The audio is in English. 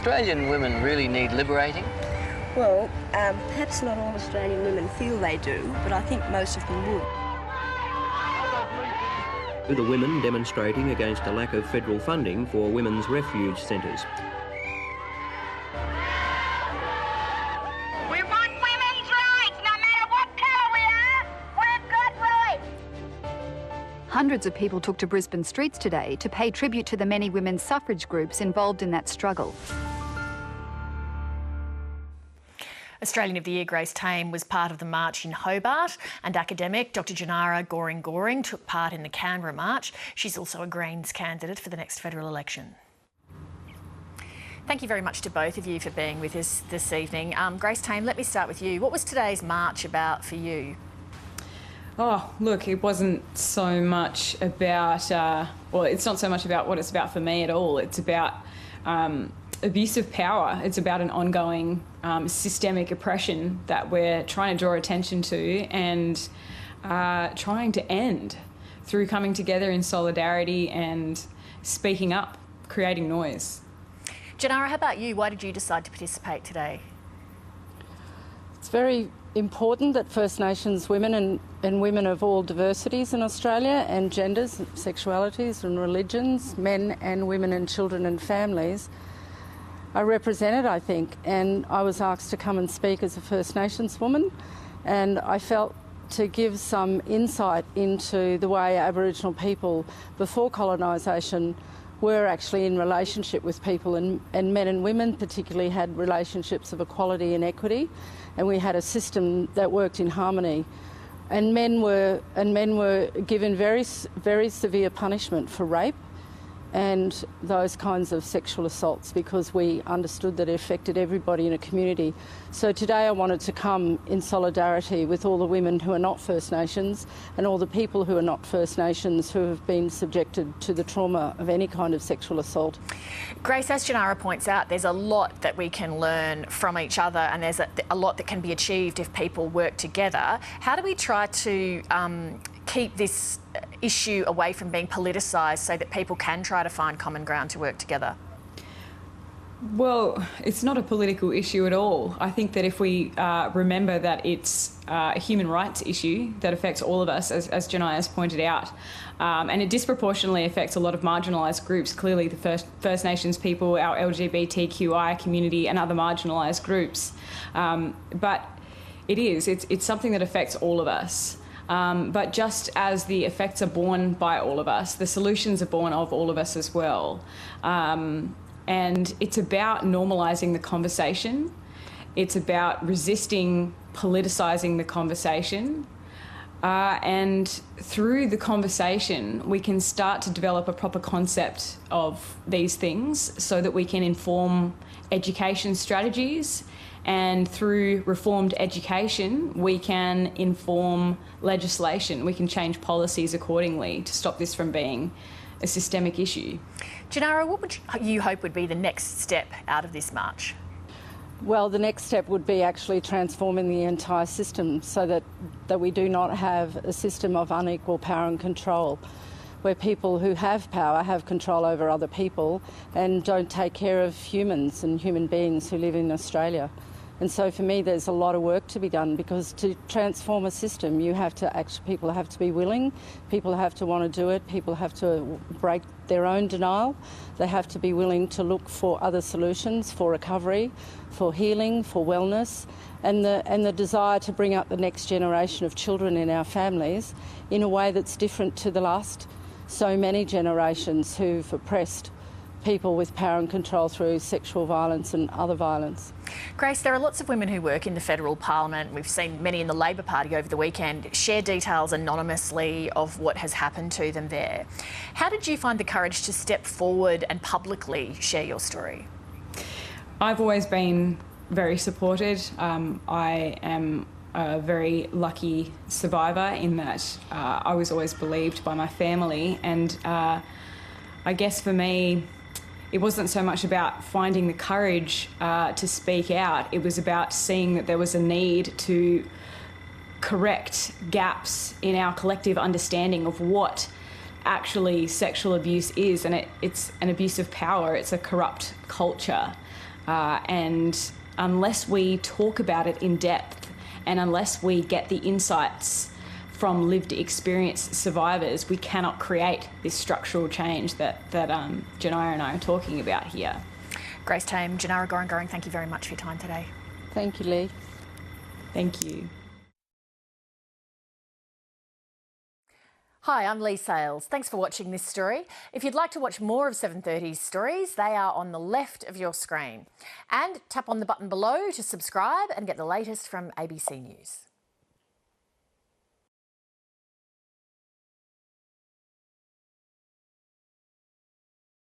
Australian women really need liberating? Well, perhaps not all Australian women feel they do, but I think most of them would. With the women demonstrating against a lack of federal funding for women's refuge centres. We want women's rights, no matter what colour we are. We've got rights. Hundreds of people took to Brisbane streets today to pay tribute to the many women's suffrage groups involved in that struggle. Australian of the Year Grace Tame was part of the march in Hobart, and academic Dr Tjanara Goreng Goreng took part in the Canberra march. She's also a Greens candidate for the next federal election. Thank you very much to both of you for being with us this evening. Grace Tame, let me start with you. What was today's march about for you? Oh, look, it wasn't so much about, well, it's not so much about what it's about for me at all. It's about abuse of power. It's about an ongoing systemic oppression that we're trying to draw attention to and trying to end through coming together in solidarity and speaking up, creating noise. Tjanara, how about you? Why did you decide to participate today? It's very important that First Nations women and women of all diversities in Australia and genders, sexualities and religions, men and women and children and families are represented, I think, and I was asked to come and speak as a First Nations woman, and I felt to give some insight into the way Aboriginal people before colonisation were actually in relationship with people, and men and women particularly had relationships of equality and equity, and we had a system that worked in harmony. And men were given very severe punishment for rape and those kinds of sexual assaults because we understood that it affected everybody in a community. So today I wanted to come in solidarity with all the women who are not First Nations and all the people who are not First Nations who have been subjected to the trauma of any kind of sexual assault. Grace, as Tjanara points out, there's a lot that we can learn from each other, and there's a lot that can be achieved if people work together. How do we try to keep this issue away from being politicised so that people can try to find common ground to work together? Well, it's not a political issue at all. I think that if we remember that it's a human rights issue that affects all of us, as Janai has pointed out, and it disproportionately affects a lot of marginalised groups, clearly the First Nations people, our LGBTQI community and other marginalised groups. But it's something that affects all of us. But just as the effects are borne by all of us, the solutions are born of all of us as well. And it's about normalising the conversation. It's about resisting politicising the conversation. And through the conversation, we can start to develop a proper concept of these things so that we can inform education strategies. And through reformed education, we can inform legislation. We can change policies accordingly to stop this from being a systemic issue. Tjanara, what would you hope would be the next step out of this march? Well, the next step would be actually transforming the entire system so that we do not have a system of unequal power and control, where people who have power have control over other people and don't take care of humans and human beings who live in Australia. And so for me, there's a lot of work to be done, because to transform a system, people have to be willing, people have to want to do it, people have to break their own denial, they have to be willing to look for other solutions, for recovery, for healing, for wellness, and the desire to bring up the next generation of children in our families in a way that's different to the last so many generations who've oppressed people with power and control through sexual violence and other violence. Grace, there are lots of women who work in the federal parliament. We've seen many in the Labor Party over the weekend share details anonymously of what has happened to them there. How did you find the courage to step forward and publicly share your story? I've always been very supported. I am a very lucky survivor in that I was always believed by my family, and I guess for me, it wasn't so much about finding the courage to speak out. It was about seeing that there was a need to correct gaps in our collective understanding of what actually sexual abuse is. And it's an abuse of power. It's a corrupt culture. And unless we talk about it in depth and unless we get the insights from lived experience survivors, we cannot create this structural change that Tjanara and I are talking about here. Grace Tame, Tjanara Goreng Goreng, thank you very much for your time today. Thank you, Leigh. Thank you. Hi, I'm Leigh Sales. Thanks for watching this story. If you'd like to watch more of 7:30's stories, they are on the left of your screen. And tap on the button below to subscribe and get the latest from ABC News.